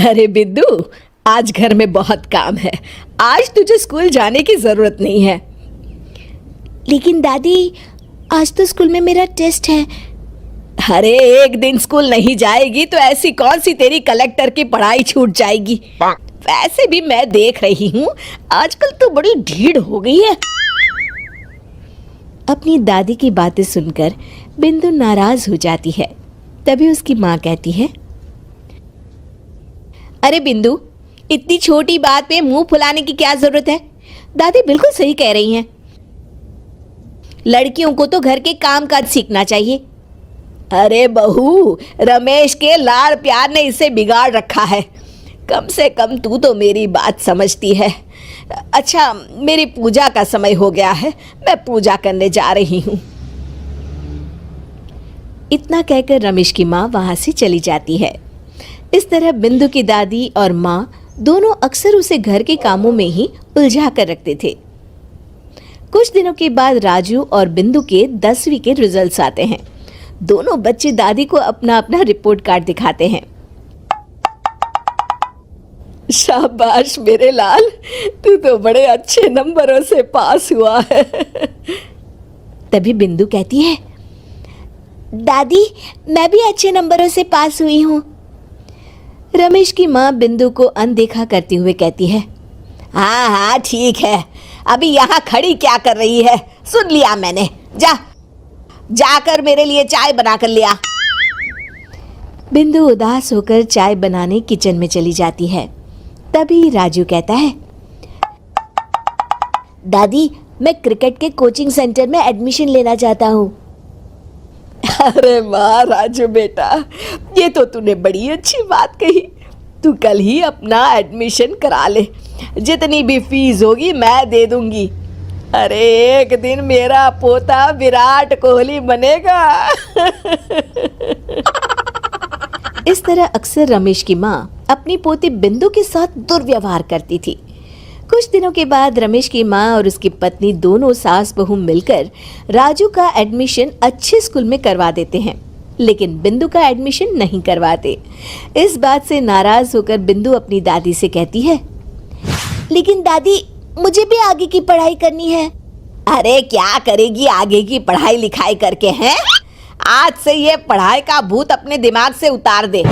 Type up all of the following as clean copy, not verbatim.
अरे बिंदु, आज घर में बहुत काम है। आज तुझे स्कूल जाने की जरूरत नहीं है। लेकिन दादी, आज तो स्कूल में मेरा टेस्ट है। अरे एक दिन स्कूल नहीं जाएगी तो ऐसी कौन सी तेरी कलेक्टर की पढ़ाई छूट जाएगी। वैसे भी मैं देख रही हूँ आजकल तो बड़ी ढीठ हो गई है। अपनी दादी की बातें सुनकर बिंदु नाराज हो जाती है। तभी उसकी माँ कहती है, अरे बिंदु, इतनी छोटी बात पे मुंह फुलाने की क्या जरूरत है। दादी बिल्कुल सही कह रही हैं। लड़कियों को तो घर के काम काज सीखना चाहिए। अरे बहू, रमेश के लाड़ प्यार ने इसे बिगाड़ रखा है। कम से कम तू तो मेरी बात समझती है। अच्छा, मेरी पूजा का समय हो गया है, मैं पूजा करने जा रही हूँ। इतना कहकर रमेश की माँ वहां से चली जाती है। इस तरह बिंदु की दादी और माँ दोनों अक्सर उसे घर के कामों में ही उलझा कर रखते थे। कुछ दिनों के बाद राजू और बिंदु के 10वीं के रिजल्ट्स आते हैं। दोनों बच्चे दादी को अपना अपना रिपोर्ट कार्ड दिखाते हैं। शाबाश मेरे लाल, तू तो बड़े अच्छे नंबरों से पास हुआ है। तभी बिंदु कहती है, दादी मैं भी अच्छे नंबरों से पास हुई हूँ। रमेश की माँ बिंदु को अनदेखा करते हुए कहती है, हाँ हाँ ठीक है, अभी यहाँ खड़ी क्या कर रही है, सुन लिया मैंने। जाकर मेरे लिए चाय बना कर लिया। बिंदु उदास होकर चाय बनाने किचन में चली जाती है। तभी राजू कहता है, दादी मैं क्रिकेट के कोचिंग सेंटर में एडमिशन लेना चाहता हूँ। अरे वाह राजू बेटा, ये तो तूने बड़ी अच्छी बात कही। तू कल ही अपना एडमिशन करा ले, जितनी भी फीस होगी मैं दे दूंगी। अरे एक दिन मेरा पोता विराट कोहली बनेगा। इस तरह अक्सर रमेश की माँ अपनी पोती बिंदु के साथ दुर्व्यवहार करती थी। कुछ दिनों के बाद रमेश की माँ और उसकी पत्नी दोनों सास बहू मिलकर राजू का एडमिशन अच्छे स्कूल में करवा देते हैं, लेकिन बिंदु का एडमिशन नहीं करवाते। इस बात से नाराज होकर बिंदु अपनी दादी से कहती है, लेकिन दादी मुझे भी आगे की पढ़ाई करनी है। अरे क्या करेगी आगे की पढ़ाई लिखाई करके, हैं? आज से ये पढ़ाई का भूत अपने दिमाग से उतार दे।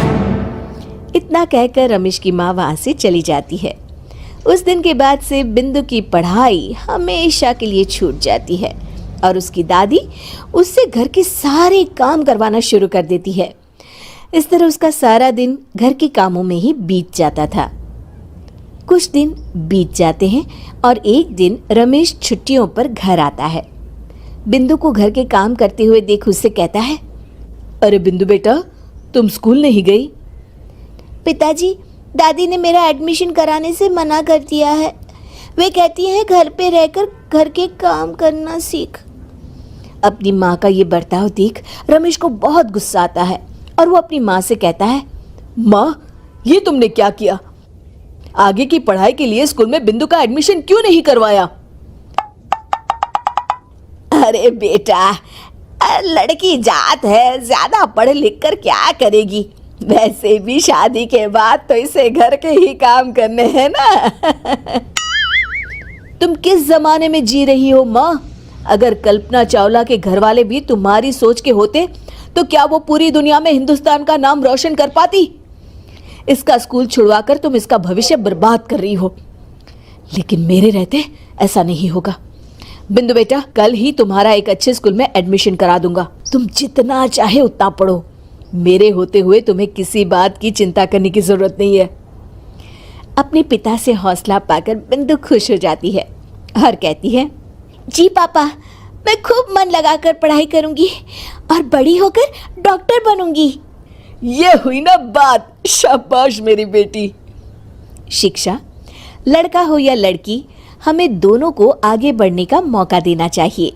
इतना कहकर रमेश की माँ वहां से चली जाती है। उस दिन के बाद से बिंदु की पढ़ाई हमेशा के लिए छूट जाती है और उसकी दादी उससे घर के सारे काम करवाना शुरू कर देती है। इस तरह उसका सारा दिन घर के कामों में ही बीत जाता था। कुछ दिन बीत जाते हैं और एक दिन रमेश छुट्टियों पर घर आता है। बिंदु को घर के काम करते हुए देख उससे कहता है, अरे बिंदु बेटा, तुम स्कूल नहीं गई? पिताजी, दादी ने मेरा एडमिशन कराने से मना कर दिया है। वे कहती हैं घर पे रहकर घर के काम करना सीख। अपनी माँ का ये बर्ताव देख रमेश को बहुत गुस्सा आता है और वो अपनी माँ से कहता है, माँ ये तुमने क्या किया? आगे की पढ़ाई के लिए स्कूल में बिंदु का एडमिशन क्यों नहीं करवाया? अरे बेटा, लड़की जात है, ज्यादा पढ़ लिख कर क्या करेगी? वैसे भी शादी के बाद तो इसे घर के ही काम करने हैं ना। तुम किस जमाने में जी रही हो माँ? अगर कल्पना चावला के घर वाले भी तुम्हारी सोच के होते तो क्या वो पूरी दुनिया में हिंदुस्तान का नाम रोशन कर पाती? इसका स्कूल छुड़वाकर तुम इसका भविष्य बर्बाद कर रही हो, लेकिन मेरे रहते ऐसा नहीं होगा। बिंदु बेटा, कल ही तुम्हारा एक अच्छे स्कूल में एडमिशन करा दूंगा। तुम जितना चाहे उतना पढ़ो। मेरे होते हुए तुम्हें किसी बात की चिंता करने की जरूरत नहीं है। अपने पिता से हौसला पाकर बिंदु खुश हो जाती है और कहती है, जी पापा, मैं खूब मन लगाकर पढ़ाई करूंगी और बड़ी होकर डॉक्टर बनूंगी। ये हुई ना बात, शाबाश मेरी बेटी। शिक्षा, लड़का हो या लड़की, हमें दोनों को आगे बढ़ने का मौका देना चाहिए।